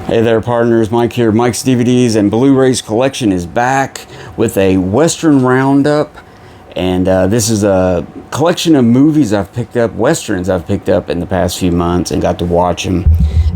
Hey there, partners. Mike here. Mike's DVDs and Blu-rays collection is back with a Western Roundup. And this is a collection of movies I've picked up, Westerns I've picked up in the past few months and got to watch them.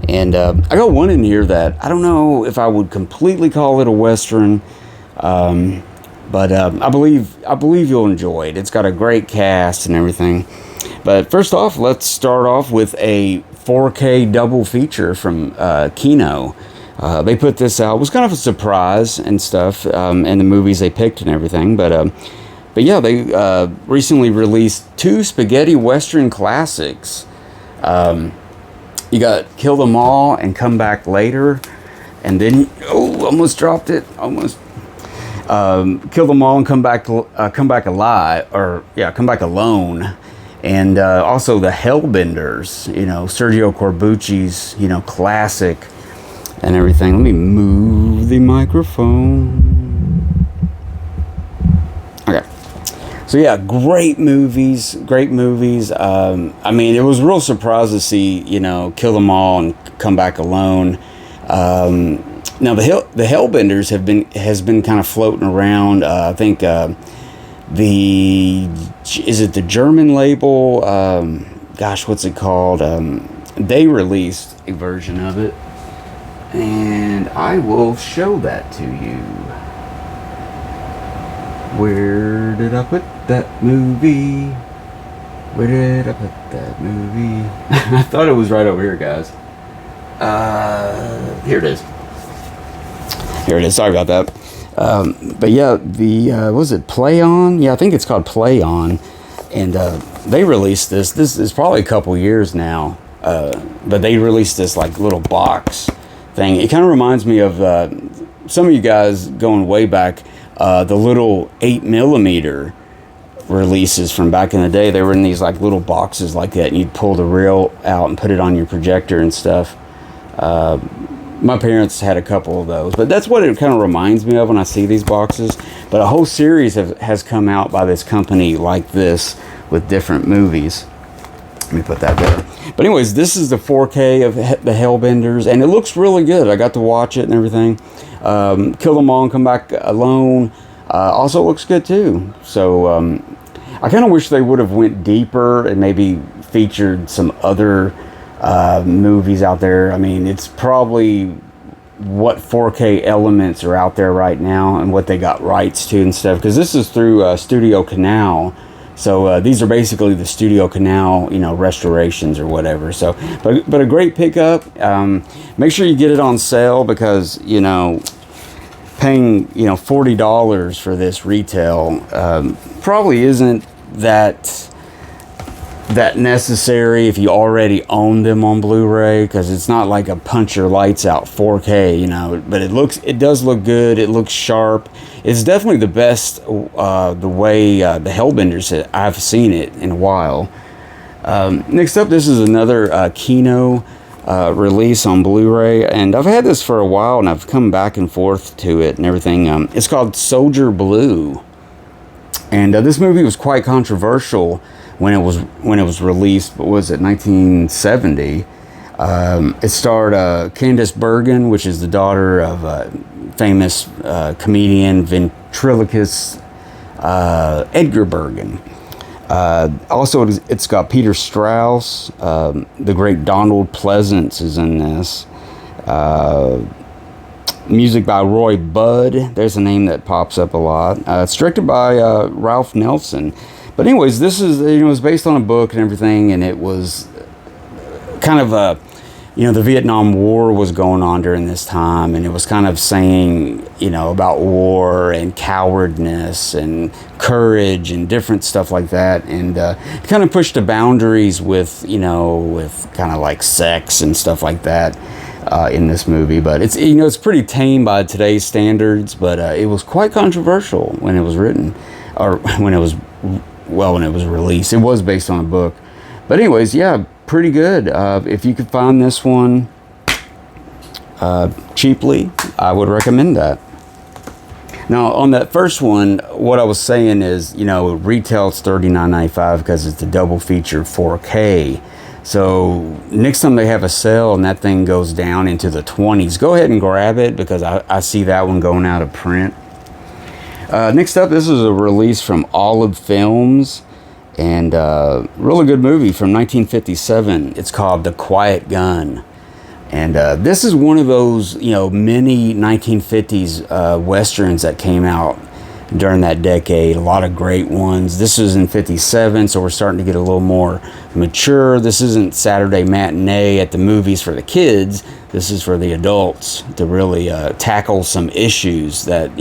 And I got one in here that I don't know if I would completely call it a Western, but I believe you'll enjoy it. It's got a great cast and everything. But first off, let's start off with a 4K double feature from Kino. They put this out. It was kind of a surprise and stuff, and the movies they picked and everything. But yeah, they recently released two spaghetti western classics. You got Kill Them All and Come Back Later, and then almost dropped it. Almost Kill Them All and Come Back Alive, or yeah, Come Back Alone. And also the Hellbenders, Sergio Corbucci's, classic and everything. Let me move the microphone. Okay. So yeah, great movies. I mean, it was a real surprise to see, Kill Them All and Come Back Alone. Now the Hellbenders has been kind of floating around. I think is it the German label? Gosh, what's it called? They released a version of it, and I will show that to you. Where did I put that movie? I thought it was right over here, guys. Here it is. Sorry about that. But yeah, was it Play On? Yeah, I think it's called Play On. And they released this. This is probably a couple years now. But they released this like little box thing. It kind of reminds me of some of you guys going way back, the little 8mm releases from back in the day. They were in these like little boxes like that, and you'd pull the reel out and put it on your projector and stuff. My parents had a couple of those, but that's what it kind of reminds me of when I see these boxes. But a whole series has come out by this company like this with different movies. Let me put that there. But anyways, this is the 4K of the Hellbenders, and it looks really good. I got to watch it and everything. Kill Them All and Come Back Alone also looks good too. So I kind of wish they would have went deeper and maybe featured some other movies out there. I mean, it's probably what 4K elements are out there right now and what they got rights to and stuff, because this is through Studio Canal. So these are basically the Studio Canal, restorations or whatever. So, but a great pickup. Make sure you get it on sale, because paying $40 for this retail probably isn't that necessary if you already own them on Blu-ray, because it's not like a punch your lights out 4K, but it does look good. It looks sharp. It's definitely the best the way the Hellbenders, I've seen it in a while. Next up, this is another Kino release on Blu-ray, and I've had this for a while, and I've come back and forth to it and everything. It's called Soldier Blue, and this movie was quite controversial when it was released. What was it, 1970? It starred Candice Bergen, which is the daughter of famous comedian ventriloquist Edgar Bergen. Also, it's got Peter Strauss. The great Donald Pleasance is in this. Music by Roy Budd. There's a name that pops up a lot. It's directed by Ralph Nelson. But anyways, this is, it's based on a book and everything, and it was kind of the Vietnam War was going on during this time, and it was kind of saying, about war and cowardness and courage and different stuff like that, and it kind of pushed the boundaries with kind of like sex and stuff like that in this movie. But it's, it's pretty tame by today's standards, but it was quite controversial when it was written, or when it was released. It was based on a book. But anyways, yeah, pretty good. If you could find this one cheaply, I would recommend that. Now, on that first one, what I was saying is, retail it's $39.95 because it's a double feature 4K. So next time they have a sale and that thing goes down into the 20s, go ahead and grab it, because I see that one going out of print. Next up, this is a release from Olive Films, and really good movie from 1957. It's called The Quiet Gun. And this is one of those, mini 1950s westerns that came out during that decade. A lot of great ones. This was in 57, so we're starting to get a little more mature. This isn't Saturday matinee at the movies for the kids. This is for the adults to really tackle some issues that,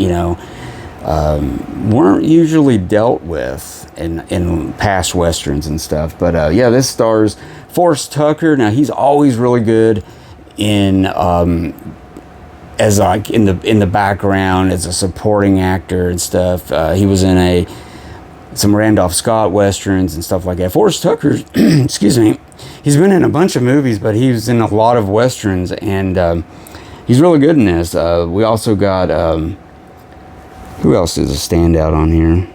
weren't usually dealt with in past westerns and stuff. But yeah, this stars Forrest Tucker. Now, he's always really good in as like in the background as a supporting actor and stuff. He was in some Randolph Scott westerns and stuff like that. Forrest Tucker, excuse me, he's been in a bunch of movies, but he was in a lot of westerns, and he's really good in this. We also got who else is a standout on here?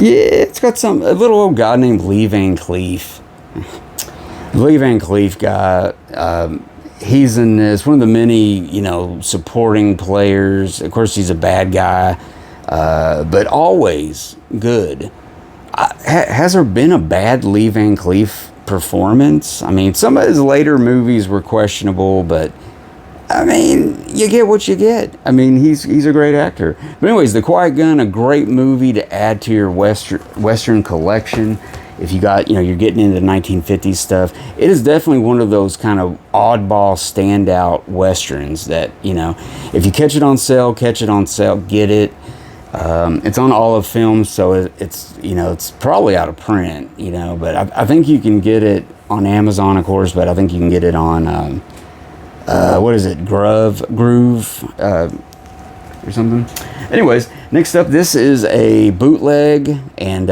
Yeah, it's got a little old guy named Lee Van Cleef. Lee Van Cleef guy, he's in this, one of the many, supporting players. Of course, he's a bad guy, but always good. Has there been a bad Lee Van Cleef performance? I mean, some of his later movies were questionable, but I mean, you get what you get. I mean, he's a great actor. But anyways, The Quiet Gun, a great movie to add to your Western collection. If you got, you're getting into 1950s stuff, it is definitely one of those kind of oddball standout Westerns that, if you catch it on sale, get it. It's on Olive Films, so it's probably out of print, but I think you can get it on Amazon, of course, but I think you can get it on, what is it, Groove, or something. Anyways, next up, this is a bootleg, and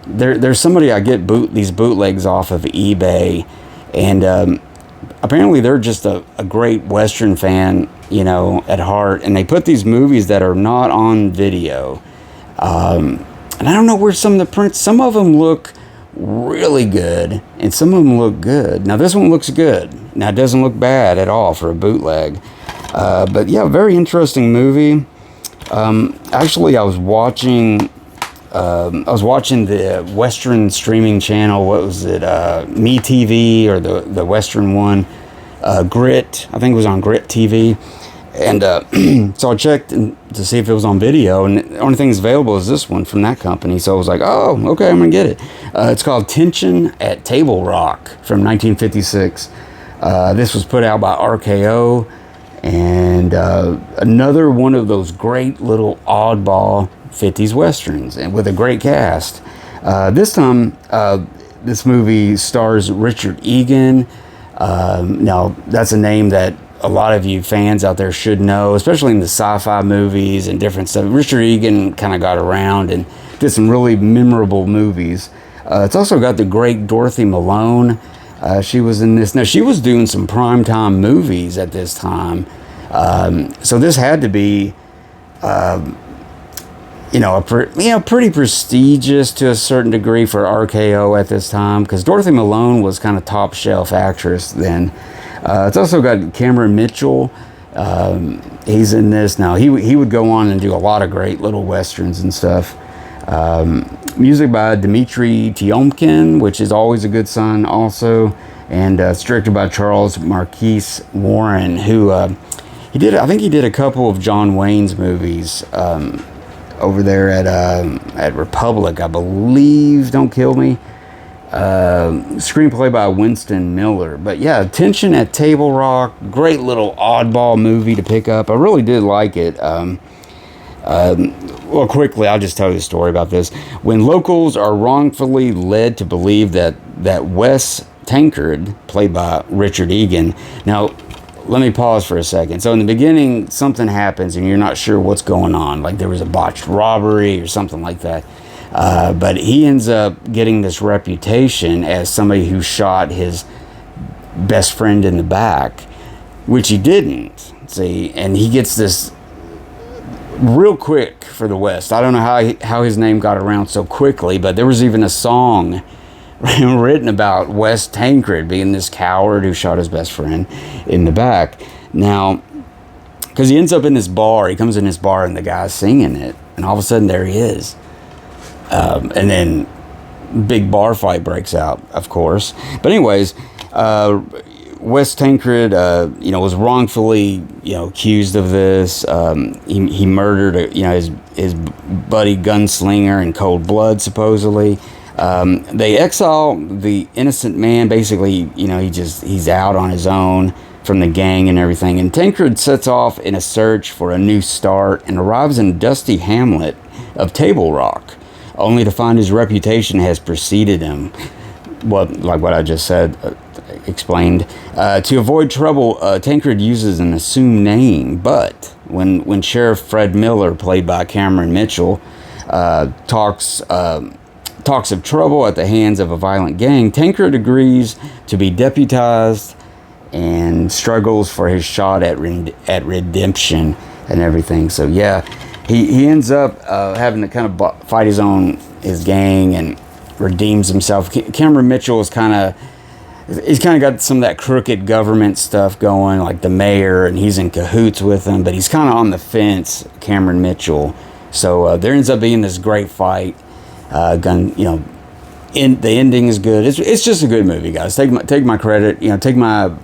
there's somebody I get these bootlegs off of eBay, and apparently they're just a great Western fan, at heart, and they put these movies that are not on video, and I don't know where some of the prints, some of them look really good, and some of them look good. Now, this one looks good. Now, it doesn't look bad at all for a bootleg, but yeah, very interesting movie. Actually, I was watching the Western streaming channel. What was it? MeTV, or the Western one, Grit. I think it was on Grit TV. And so I checked to see if it was on video, and the only thing that's available is this one from that company. So I was like, oh, okay, I'm gonna get it. It's called Tension at Table Rock from 1956. This was put out by RKO. And another one of those great little oddball 50s westerns, and with a great cast. This time, this movie stars Richard Egan. Now, that's a name that a lot of you fans out there should know, especially in the sci-fi movies and different stuff. Richard Egan kind of got around and did some really memorable movies. It's also got the great Dorothy Malone. She was in this. Now, she was doing some primetime movies at this time. So this had to be, pretty prestigious to a certain degree for RKO at this time, because Dorothy Malone was kind of top shelf actress then. It's also got Cameron Mitchell. He's in this. Now, he would go on and do a lot of great little westerns and stuff. Music by Dmitri Tiomkin, which is always a good sign also. And it's directed by Charles Marquise Warren, who he did a couple of John Wayne's movies over there at Republic, I believe. Don't kill me. Screenplay by Winston Miller. But yeah, Tension at Table Rock, great little oddball movie to pick up. I really did like it. Well, quickly, I'll just tell you the story about this. When locals are wrongfully led to believe that Wes Tankard, played by Richard Egan. Now, let me pause for a second. So in the beginning, something happens and you're not sure what's going on. Like there was a botched robbery or something like that. But he ends up getting this reputation as somebody who shot his best friend in the back, which he didn't. See, and he gets this real quick for the West. I don't know how his name got around so quickly, but there was even a song written about Wes Tancred being this coward who shot his best friend in the back. Now, because he ends up in this bar, he comes in this bar and the guy's singing it, and all of a sudden there he is. And then big bar fight breaks out, of course. But anyways, Wes Tancred, was wrongfully, accused of this. He murdered, his buddy gunslinger in cold blood, supposedly. They exile the innocent man. Basically, he's out on his own from the gang and everything. And Tancred sets off in a search for a new start and arrives in a dusty hamlet of Table Rock, only to find his reputation has preceded him. Like what I just said, explained. To avoid trouble, Tancred uses an assumed name, but when Sheriff Fred Miller, played by Cameron Mitchell, talks of trouble at the hands of a violent gang, Tancred agrees to be deputized and struggles for his shot at redemption and everything. So yeah, he ends up having to kind of fight his gang and redeems himself. Cameron Mitchell is he's kind of got some of that crooked government stuff going, like the mayor, and he's in cahoots with them, but he's kind of on the fence, Cameron Mitchell. So there ends up being this great fight. The ending is good. It's just a good movie, guys. Take my credit. Take my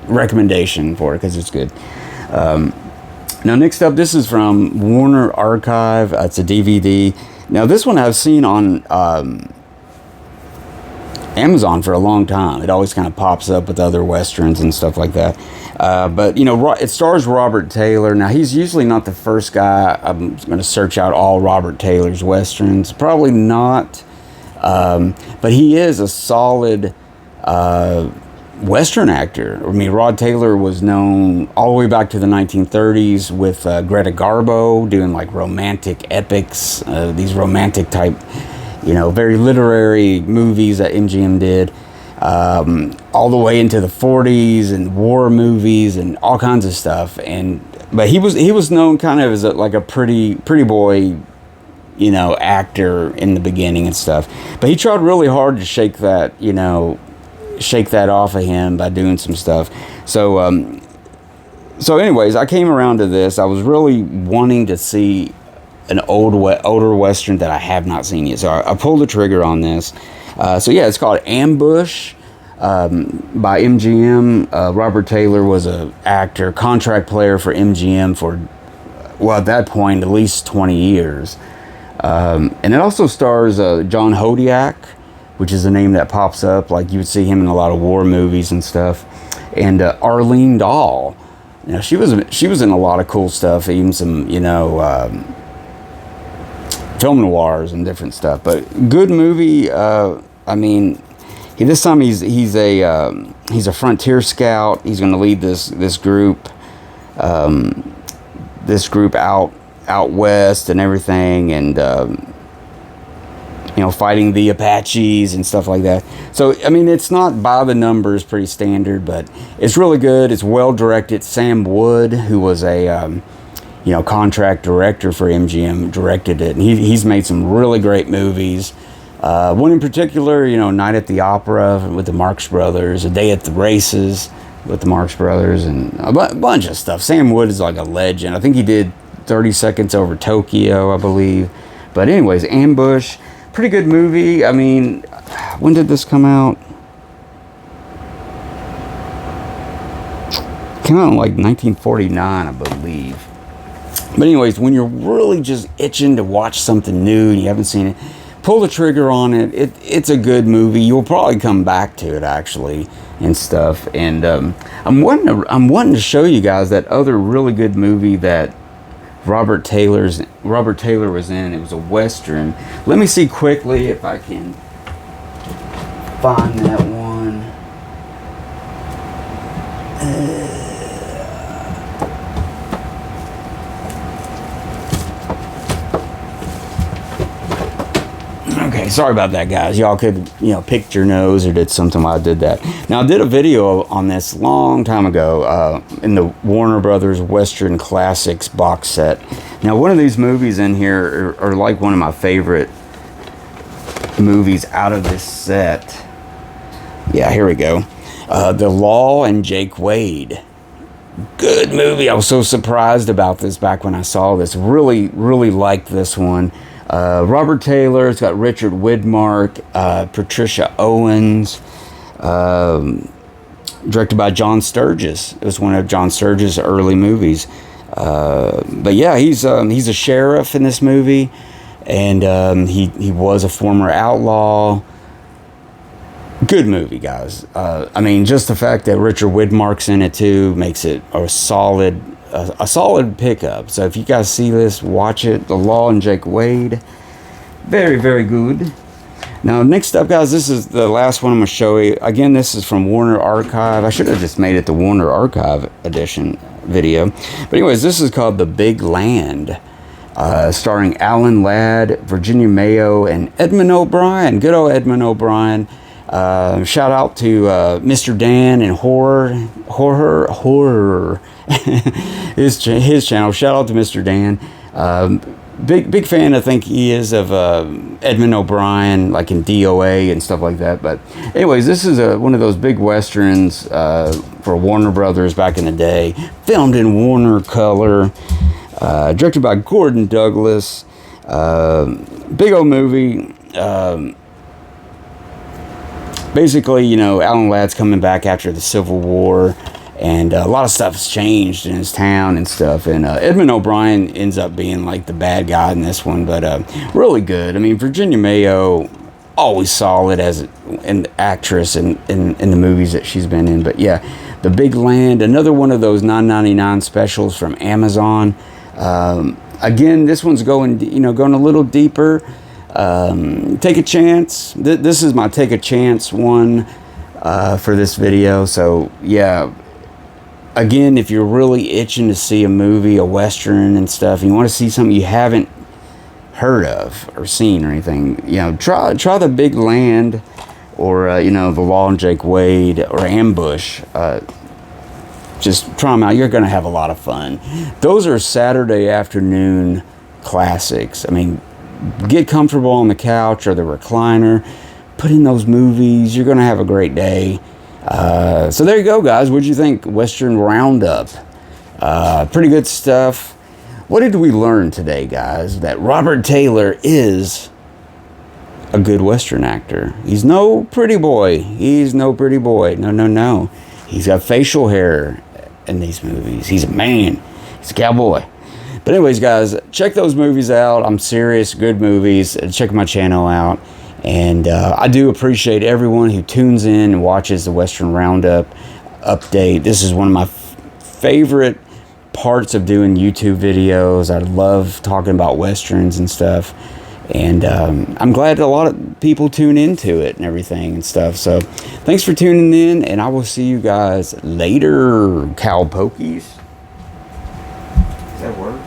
recommendation for it because it's good. Now, next up, this is from Warner Archive. It's a DVD. Now, this one I've seen on Amazon for a long time. It always kind of pops up with other westerns and stuff like that. But it stars Robert Taylor. Now, he's usually not the first guy I'm going to search out all Robert Taylor's westerns. Probably not. But he is a solid Western actor. I mean, Rod Taylor was known all the way back to the 1930s with Greta Garbo doing like romantic epics, these romantic type, very literary movies that MGM did, all the way into the 40s and war movies and all kinds of stuff. But he was known kind of as like a pretty boy, actor in the beginning and stuff. But he tried really hard to shake that off of him by doing some stuff. So anyways, I came around to this. I was really wanting to see an older Western that I have not seen yet. So I pulled the trigger on this. It's called Ambush by MGM. Robert Taylor was an actor, contract player for MGM for, at that point, at least 20 years. And it also stars John Hodiak, which is a name that pops up. Like you would see him in a lot of war movies and stuff. And Arlene Dahl. She was in a lot of cool stuff, even some, film noirs and different stuff. But good movie. This time he's a frontier scout. He's going to lead this group out west and everything, and fighting the Apaches and stuff like that. So it's not by the numbers, pretty standard, but it's really good. It's well directed. Sam Wood, who was a contract director for MGM, directed it, and he's made some really great movies. One in particular, Night at the Opera with the Marx Brothers, A Day at the Races with the Marx Brothers, and a bunch of stuff. Sam Wood is like a legend. I think he did 30 Seconds Over Tokyo, I believe. But anyways, Ambush, pretty good movie. When did this come out? It came out in like 1949, I believe. But anyways, when you're really just itching to watch something new and you haven't seen it, pull the trigger on it. It's a good movie. You'll probably come back to it actually and stuff. And I'm wanting to show you guys that other really good movie that Robert Taylor was in. It was a Western. Let me see quickly if I can find that one. Okay, sorry about that, guys. Y'all could, picked your nose or did something while I did that. Now, I did a video on this long time ago in the Warner Brothers Western Classics box set. Now, one of these movies in here are like one of my favorite movies out of this set. Yeah, here we go. The Law and Jake Wade. Good movie. I was so surprised about this back when I saw this. Really, really liked this one. Robert Taylor. It's got Richard Widmark, Patricia Owens. Directed by John Sturges. It was one of John Sturges' early movies. But yeah, he's a sheriff in this movie, and he was a former outlaw. Good movie, guys. I mean, just the fact that Richard Widmark's in it too makes it a solid pickup. So if you guys see this, watch it. The Law and Jake Wade. Very, very good. Now, next up, guys, this is the last one I'm going to show you. Again, this is from Warner Archive. I should have just made it the Warner Archive edition video. But anyways, this is called The Big Land, starring Alan Ladd, Virginia Mayo, and Edmund O'Brien. Good old Edmund O'Brien. Shout out to Mr. Dan and Horror. his channel. Shout out to Mr. Dan. Big fan, I think he is, of Edmund O'Brien, like in DOA and stuff like that. But anyways, this is one of those big westerns for Warner Brothers back in the day. Filmed in Warner Color. Directed by Gordon Douglas. Big old movie. Basically, you know, Alan Ladd's coming back after the Civil War, and a lot of stuff's changed in his town and stuff. And Edmund O'Brien ends up being like the bad guy in this one, but really good. I mean, Virginia Mayo, always solid as an actress in the movies that she's been in. But yeah, The Big Land, another one of those $9.99 specials from Amazon. Again, this one's going a little deeper. Take a chance. This is my take a chance one for this video. So yeah, again, if you're really itching to see a movie, a western and stuff, and you want to see something you haven't heard of or seen or anything, you know, try The Big Land, or The Law and Jake Wade, or Ambush. Just try them out. You're gonna have a lot of fun. Those are Saturday afternoon classics. I mean, get comfortable on the couch or the recliner, put in those movies. You're gonna have a great day. So there you go, guys. What'd you think? Western Roundup. Pretty good stuff. What did we learn today, guys? That Robert Taylor is a good Western actor. He's no pretty boy. He's no pretty boy. No. He's got facial hair in these movies. He's a man. He's a cowboy. But anyways, guys, check those movies out. I'm serious. Good movies. Check my channel out. And I do appreciate everyone who tunes in and watches the Western Roundup update. This is one of my favorite parts of doing YouTube videos. I love talking about Westerns and stuff. And I'm glad a lot of people tune into it and everything and stuff. So thanks for tuning in, and I will see you guys later, cowpokies. Does that work?